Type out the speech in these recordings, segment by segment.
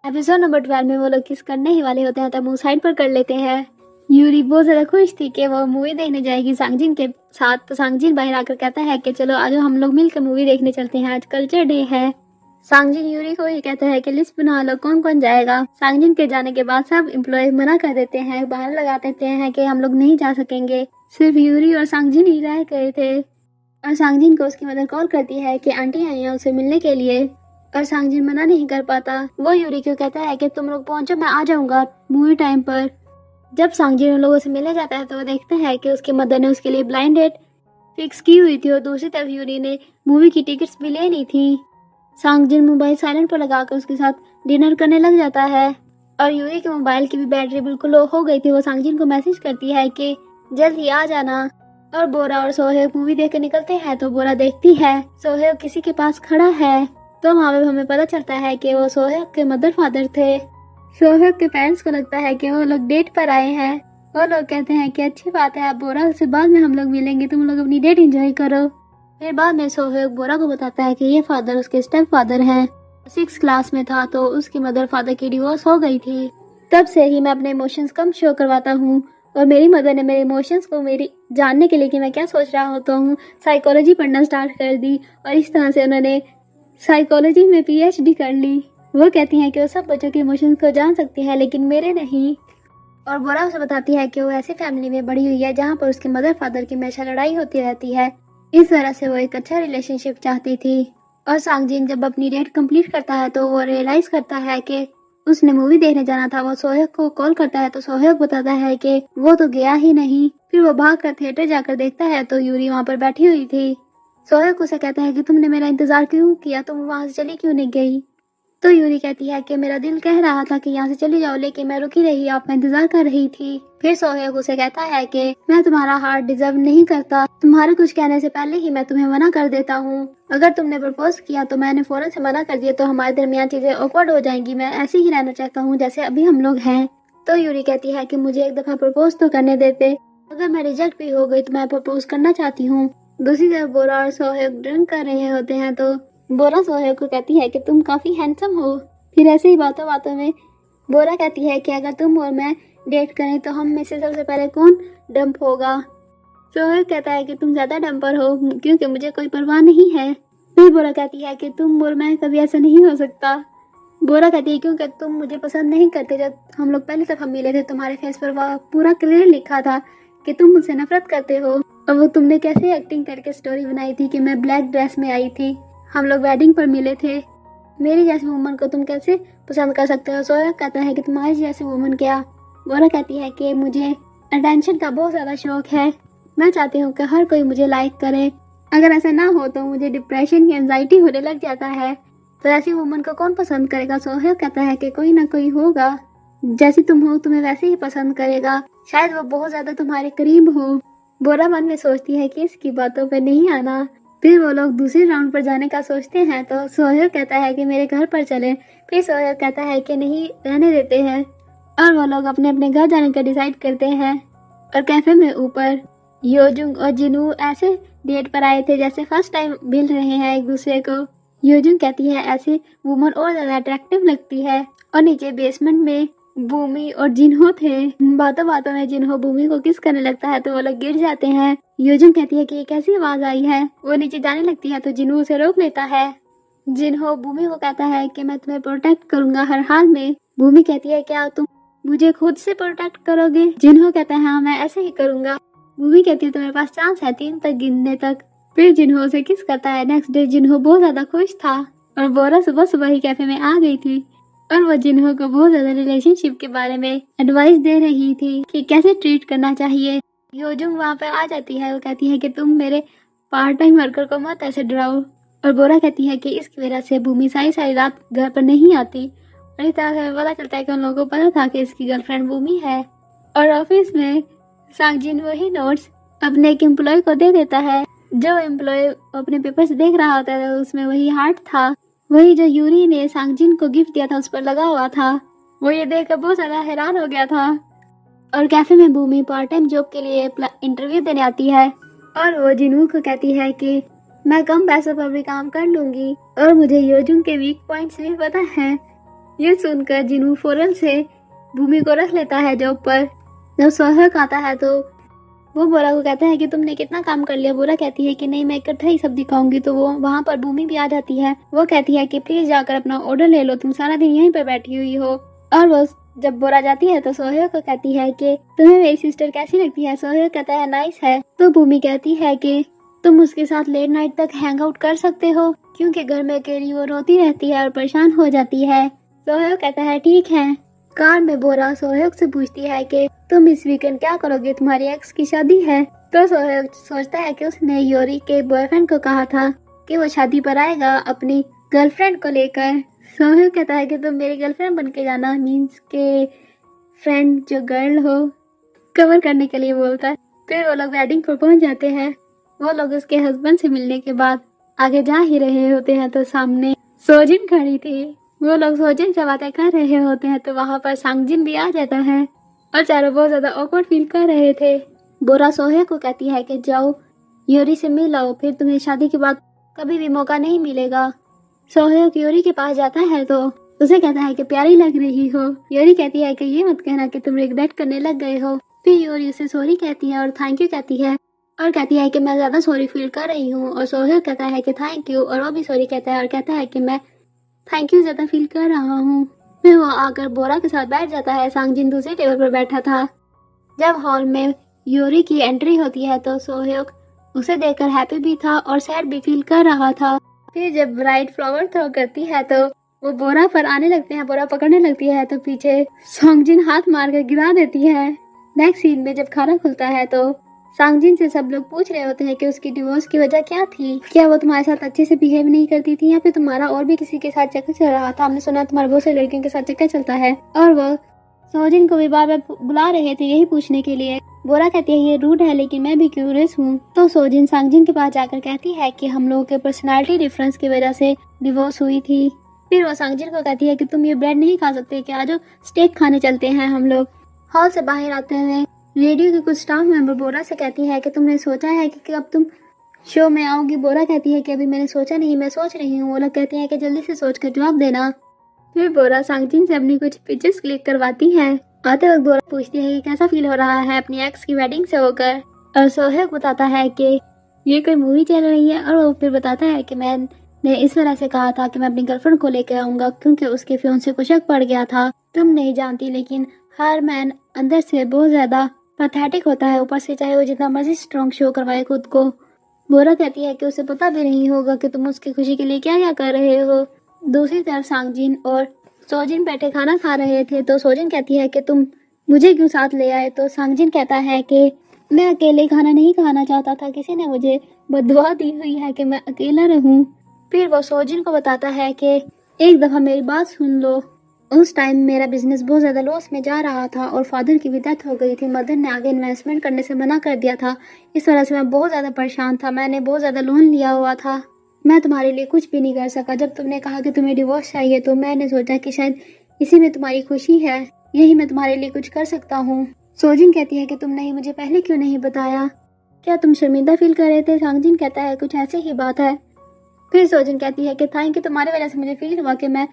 Episode number 12 में वो लोग किस करने ही वाले होते हैं तब मुंह साइड पर कर लेते हैं। यूरी बहुत ज्यादा खुश थी कि वो मूवी देखने जाएगी सांगजिन के साथ, तो सांगजिन बाहर आकर कहता है कि चलो आज हम लोग मिलकर मूवी देखने चलते हैं, आज कल्चर डे है। सांगजिन यूरी को ये कहता है कि लिस्ट बना लो कौन कौन जाएगा। सांगजिन के जाने के बाद सब एम्प्लॉय मना कर देते हैं, बाहर लगा देते हैं कि हम लोग नहीं जा सकेंगे। सिर्फ यूरी और सांगजिन ही रह गए थे और सांगजिन को उसकी मदर कॉल करती है कि आंटी आई है उसे मिलने के लिए, और सांगजिन मना नहीं कर पाता। वो यूरी को कहता है कि तुम लोग पहुंचो, मैं आ जाऊंगा मूवी टाइम पर। जब सांगजिन उन लोगों से मिलने जाता है तो वो देखता है कि उसकी मदर ने उसके लिए ब्लाइंड डेट फिक्स की हुई थी और दूसरी तरफ यूरी ने मूवी की टिकट्स भी ले ली थी। सांगजिन मोबाइल साइलेंट पर लगाकर उसके साथ डिनर करने लग जाता है और यूरी के मोबाइल की भी बैटरी बिल्कुल लो हो गई थी। वो सांगजिन को मैसेज करती है कि जल्द ही आ जाना, और बोरा और सोहेब मूवी देख कर निकलते हैं। तो बोरा देखती है सोहेब किसी के पास खड़ा है, तो वहाँ पे हमें पता चलता है कि वो सोहेब के मदर फादर थे। सोहेब के पेरेंट्स को लगता है कि वो लोग डेट पर आए हैं। वो लोग कहते हैं कि अच्छी बात है, आप बोरा से बाद में हम लोग मिलेंगे, तुम लोग अपनी डेट एंजॉय करो। फिर बाद में सोहेब बोरा को बताता है कि ये फादर उसके स्टेप फादर हैं। 6th क्लास में था तो उसकी मदर फादर की डिवोर्स हो गई थी। तब से ही मैं अपने इमोशंस कम शो करवाता हूँ और मेरी मदर ने मेरे इमोशंस को मेरी जानने के लिए कि मैं क्या सोच रहा होता हूँ साइकोलॉजी पढ़ना स्टार्ट कर दी, और इस तरह से उन्होंने साइकोलॉजी में PhD कर ली। वो कहती हैं कि वो सब बच्चों के इमोशंस को जान सकती है लेकिन मेरे नहीं। और बोरा उसे बताती है कि वो ऐसी फैमिली में बड़ी हुई है जहाँ पर उसके मदर फादर की हमेशा लड़ाई होती रहती है, इस वजह से वो एक अच्छा रिलेशनशिप चाहती थी। और सांगजिन जब अपनी डेट कंप्लीट करता है तो वो रियलाइज करता है कि उसने मूवी देखने जाना था। वो सोहेब को कॉल करता है तो सोहेब बताता है कि वो तो गया ही नहीं। फिर वो भाग कर थिएटर जाकर देखता है तो यूरी वहाँ पर बैठी हुई थी। सोहेब उसे कहता है कि तुमने मेरा इंतजार क्यों किया, तुम वहाँ से चली क्यों नहीं गई। तो यूरी कहती है कि मेरा दिल कह रहा था कि यहाँ से चली जाओ लेकिन मैं रुकी रही, आपका इंतजार कर रही थी। फिर सोहेब उसे कहता है कि मैं तुम्हारा हार्ट डिजर्व नहीं करता, तुम्हारे कुछ कहने से पहले ही मैं तुम्हें मना कर देता हूँ। अगर तुमने प्रपोज किया तो मैंने फौरन से मना कर दिया तो हमारे दरमियान चीजें ऑकवर्ड हो जाएंगी, मैं ऐसे ही रहना चाहता हूँ जैसे अभी हम लोग हैं। तो यूरी कहती है कि मुझे एक दफा प्रपोज तो करने देते, अगर मैं रिजेक्ट भी हो गई तो मैं प्रपोज करना चाहती हूँ। दूसरी तरफ बोरा और सोहेब ड्रिंक कर रहे होते हैं तो बोरा सोहेब को कहती है कि तुम काफी हैंडसम हो। फिर ऐसे ही बातों बातों में बोरा कहती है कि अगर तुम और मैं डेट करें तो हम में से सबसे पहले कौन डंप होगा। सोहेब कहता है कि तुम ज्यादा डंपर हो क्योंकि मुझे कोई परवाह नहीं है। फिर बोरा कहती है कि तुम और मैं कभी ऐसा नहीं हो सकता। बोरा कहती है क्योंकि तुम मुझे पसंद नहीं करते, जब हम लोग पहली दफा मिले थे तुम्हारे फेस पर वह पूरा क्लियर लिखा था कि तुम मुझसे नफरत करते हो। और वो तुमने कैसे एक्टिंग करके स्टोरी बनाई थी कि मैं ब्लैक ड्रेस में आई थी, हम लोग वेडिंग पर मिले थे, मेरी जैसी वुमन को तुम कैसे पसंद कर सकते हो। सोहेब कहता है कि तुम्हारी जैसी वुमन क्या। बोरा कहती है कि मुझे अटेंशन का बहुत ज्यादा शौक है, मैं चाहती हूँ कि हर कोई मुझे लाइक करे, अगर ऐसा ना हो तो मुझे डिप्रेशन या एंजाइटी होने लग जाता है, तो ऐसी वुमन को कौन पसंद करेगा। सोहेब कहता है कि कोई ना कोई होगा, जैसी तुम हो तुम्हें वैसे ही पसंद करेगा, शायद वो बहुत ज्यादा तुम्हारे करीब हो। बोरा मन में सोचती है कि इसकी बातों पर नहीं आना। फिर वो लोग दूसरे राउंड पर जाने का सोचते हैं तो सोहेब कहता है कि मेरे घर पर चलें। फिर सोहेब कहता है कि नहीं, रहने देते हैं, और वो लोग अपने अपने घर जाने का डिसाइड करते हैं। और कैफे में ऊपर योजुंग और जिनू ऐसे डेट पर आए थे जैसे फर्स्ट टाइम मिल रहे हैं एक दूसरे को। योजुंग कहती है ऐसे वुमन और ज्यादा अट्रैक्टिव लगती है। और नीचे बेसमेंट में भूमि और जिन्हो थे। बातों बातों में जिन्हो भूमि को किस करने लगता है तो वो लोग गिर जाते हैं। योजुंग कहती है कि ये कैसी आवाज आई है। वो नीचे जाने लगती है तो जिन्हो उसे रोक लेता है। जिन्हो भूमि को कहता है कि मैं तुम्हें प्रोटेक्ट करूंगा हर हाल में। भूमि कहती है क्या तुम मुझे खुद से प्रोटेक्ट करोगे। जिन्हो कहता है हाँ मैं ऐसे ही करूंगा। भूमि कहती है तुम्हारे पास चांस है 3 तक गिनने तक। फिर जिन्हो उसे किस करता है। नेक्स्ट डे जिन्हो बहुत ज्यादा खुश था और बोरा सुबह सुबह ही कैफे में आ गई थी और वो जिन्हो को बहुत ज्यादा रिलेशनशिप के बारे में एडवाइस दे रही थी कि कैसे ट्रीट करना चाहिए। योजुंग वहाँ पे आ जाती है। वो कहती है कि तुम मेरे पार्ट टाइम वर्कर को मत ऐसे डराओ। और बोरा कहती है कि इसकी वजह से भूमि सारी सारी रात घर पर नहीं आती। और इस तरह से पता चलता है कि उन लोगों को पता था कि इसकी गर्लफ्रेंड भूमि है। और ऑफिस में सांगजिन वही नोट्स अपने एक एम्प्लॉय को दे देता है। जो एम्प्लॉय अपने पेपर्स देख रहा होता है उसमें वही हार्ट था, वही जो यूरी ने सांगजिन को गिफ्ट दिया था उस पर लगा हुआ था। वो ये देखकर बहुत ज्यादा हैरान हो गया था। और कैफे में भूमि पार्ट टाइम जॉब के लिए इंटरव्यू देने आती है और वो जिनू को कहती है कि मैं कम पैसों पर भी काम कर लूंगी और मुझे योजुंग के वीक पॉइंट्स भी पता है। ये सुनकर जिनू फौरन से भूमि को रख लेता है जॉब पर। जब सोहेल आता है तो वो बोरा को कहता है कि तुमने कितना काम कर लिया। बोरा कहती है कि नहीं, मैं इकट्ठा ही सब दिखाऊंगी। तो वो वहाँ पर भूमि भी आ जाती है। वो कहती है कि प्लीज जाकर अपना ऑर्डर ले लो, तुम सारा दिन यहीं पर बैठी हुई हो। और वो जब बोरा जाती है तो सोहेल को कहती है कि तुम्हें मेरी सिस्टर कैसी लगती है। सोहेल कहता है नाइस है। तो भूमि कहती है कि तुम उसके साथ लेट नाइट तक हैंग आउट कर सकते हो, क्योंकि घर में अकेली वो रोती रहती है और परेशान हो जाती है। सोहेल कहता है ठीक है। कार में बोरा सोहेल से पूछती है कि तुम इस वीकेंड क्या करोगे, तुम्हारी एक्स की शादी है। तो सोहेल सोचता है कि उसने योरी के बॉयफ्रेंड को कहा था कि वो शादी पर आएगा अपनी गर्लफ्रेंड को लेकर। सोहेल कहता है कि तुम मेरी गर्लफ्रेंड बन के जाना, मीन्स के फ्रेंड जो गर्ल हो कवर करने के लिए बोलता है। फिर वो लोग वेडिंग पर पहुंच जाते हैं। वो लोग उसके हस्बैंड से मिलने के बाद आगे जा ही रहे होते हैं तो सामने सोजिन खड़ी थी। वो लोग सोजिन से बातें कर रहे होते हैं तो वहाँ पर सांगजिन भी आ जाता है और चारों बहुत ज्यादा ऑकवर्ड फील कर रहे थे। बोरा सोहे को कहती है कि जाओ योरी से मिल आओ, फिर तुम्हें शादी के बाद कभी भी मौका नहीं मिलेगा। सोहे योरी के पास जाता है तो उसे कहता है कि प्यारी लग रही हो। योरी कहती है कि ये मत कहना कि तुम रिग्रेट करने लग गए हो। फिर योरी उसे सॉरी कहती है और थैंक यू कहती है और कहती है कि मैं ज्यादा सॉरी फील कर रही हूँ। और सोहेल कहता है कि थैंक यू, और वो भी सॉरी कहता है और कहता है कि मैं थैंक यू ज्यादा फील कर रहा हूँ। फिर वो आकर बोरा के साथ बैठ जाता है। सांगजिन दूसरे टेबल पर बैठा था। जब हॉल में योरी की एंट्री होती है तो सोहेल उसे देखकर हैप्पी भी था और सैड भी फील कर रहा था। फिर जब ब्राइड फ्लावर थ्रो करती है तो वो बोरा पर आने लगते हैं, बोरा पकड़ने लगती है तो पीछे सांगजिन हाथ मारकर गिरा देती है। नेक्स्ट सीन में जब खाना खुलता है तो सांगजिन से सब लोग पूछ रहे होते हैं कि उसकी डिवोर्स की वजह क्या थी, क्या वो तुम्हारे साथ अच्छे से बिहेव नहीं करती थी या फिर तुम्हारा और भी किसी के साथ चक्कर चल रहा था। हमने सुना तुम्हारे बहुत सारी लड़कियों के साथ चक्कर चलता है। और वो सोजिन को भी बार बार बुला रहे थे यही पूछने के लिए। बोरा कहती है ये रूड है लेकिन मैं भी क्यूरियस हूँ। तो सोजिन सांगजिन के पास जाकर कहती है कि हम लोगों के पर्सनालिटी डिफरेंस की वजह से डिवोर्स हुई थी। फिर वो सांगजिन को कहती है कि तुम ये ब्रेड नहीं खा सकते, क्या जो स्टेक खाने चलते हैं हम लोग। हॉल से बाहर आते हुए रेडियो के कुछ स्टाफ मेंबर बोरा से कहती है कि तुमने सोचा है कि कब तुम शो में आओगी। बोरा कहती है कि अभी मैंने सोचा नहीं, मैं सोच रही हूँ। वो लोग कहते हैं कि जल्दी से सोच कर जवाब देना। फिर बोरा सांगजिन से अपनी कुछ पिक्चर्स क्लिक करवाती है। आते वक्त बोरा पूछती है कि कैसा फील हो रहा है अपनी एक्स की वेडिंग से होकर। और सोहेल बताता है कि ये कोई मूवी चल रही है। और वो फिर बताता है कि मैंने इस वजह से कहा था कि मैं अपनी गर्लफ्रेंड को लेकर आऊंगा क्योंकि उसके फियांसे को शक पड़ गया था। तुम नहीं जानती लेकिन हर मैन अंदर से बहुत ज्यादा पैथेटिक होता है, ऊपर से चाहे वो जितना मर्जी स्ट्रॉन्ग शो करवाए खुद को। बोरा कहती है कि उसे पता भी नहीं होगा कि तुम उसकी खुशी के लिए क्या क्या कर रहे हो। दूसरी तरफ सांगजिन और सोजिन बैठे खाना खा रहे थे तो सोजिन कहती है कि तुम मुझे क्यों साथ ले आए। तो सांगजिन कहता है कि मैं अकेले खाना नहीं खाना चाहता था, किसी ने मुझे बददुआ दी हुई है कि मैं अकेला रहूं। फिर वो सोजिन को बताता है कि एक दफा मेरी बात सुन लो, उस टाइम मेरा बिजनेस बहुत ज्यादा लॉस में जा रहा था और फादर की भी डेथ हो गई थी। मदर ने आगे इन्वेस्टमेंट करने से मना कर दिया था, इस वजह से मैं बहुत ज्यादा परेशान था। मैंने बहुत ज्यादा लोन लिया हुआ था, मैं तुम्हारे लिए कुछ भी नहीं कर सका। जब तुमने कहा कि तुम्हें डिवोर्स चाहिए तो मैंने सोचा कि शायद इसी में तुम्हारी खुशी है, यही मैं तुम्हारे लिए कुछ कर सकता हूँ। सोजिन कहती है कि तुमने ही मुझे पहले क्यों नहीं बताया, क्या तुम शर्मिंदा फील कर रहे थे। सांगजिन कहता है कुछ ऐसे ही बात है। फिर सोजिन कहती है कि थैंक यू, तुम्हारी वजह से मुझे फील हुआ कि मैं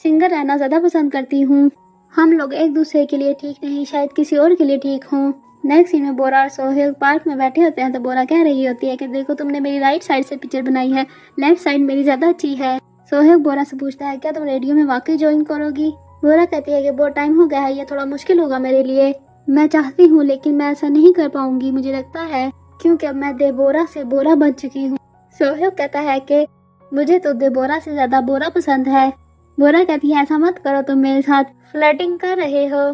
सिंगल रहना ज्यादा पसंद करती हूँ। हम लोग एक दूसरे के लिए ठीक नहीं, शायद किसी और के लिए ठीक हूँ। नेक्स्ट सीन में बोरा और सोहेल पार्क में बैठे होते हैं तो बोरा कह रही होती है कि देखो तुमने मेरी राइट साइड से पिक्चर बनाई है, लेफ्ट साइड मेरी ज्यादा अच्छी है। सोहेल बोरा से पूछता है क्या तुम रेडियो में वाकई ज्वाइन करोगी। बोरा कहती है कि बहुत टाइम हो गया है, ये थोड़ा मुश्किल होगा मेरे लिए। मैं चाहती हूँ लेकिन मैं ऐसा नहीं कर पाऊंगी, मुझे लगता है, क्योंकि अब मैं देबोरा से बोरा बन चुकी हूँ। सोहेल कहता है कि मुझे तो देबोरा से ज्यादा बोरा पसंद है। बोरा कहती है ऐसा मत करो, तुम मेरे साथ फ्लर्टिंग कर रहे हो।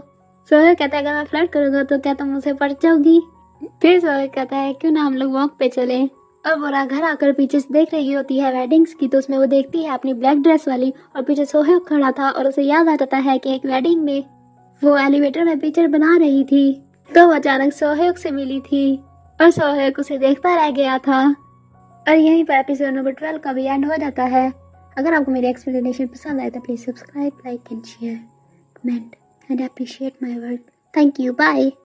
सोहेल कहता है अगर मैं फ्लर्ट करूंगा तो क्या तुम मुझसे पड़ जाओगी। फिर सोहेल कहता है क्यों ना हम लोग वॉक पे चले। और बोरा घर आकर पीछे देख रही होती है वेडिंग्स की तो उसमें वो देखती है अपनी ब्लैक ड्रेस वाली और पीछे सोहेल खड़ा था और उसे याद आ जाता है कि एक वेडिंग में वो एलिवेटर में पिक्चर बना रही थी तो वो अचानक सोहेल से मिली थी और सोहेल उसे देखता रह गया था। और यहीं पर एपिसोड नंबर 12 का भी एंड हो जाता है। अगर आपको मेरी एक्सप्लेनेशन पसंद आए तो please subscribe, like and share, comment and appreciate my work. Thank you, bye.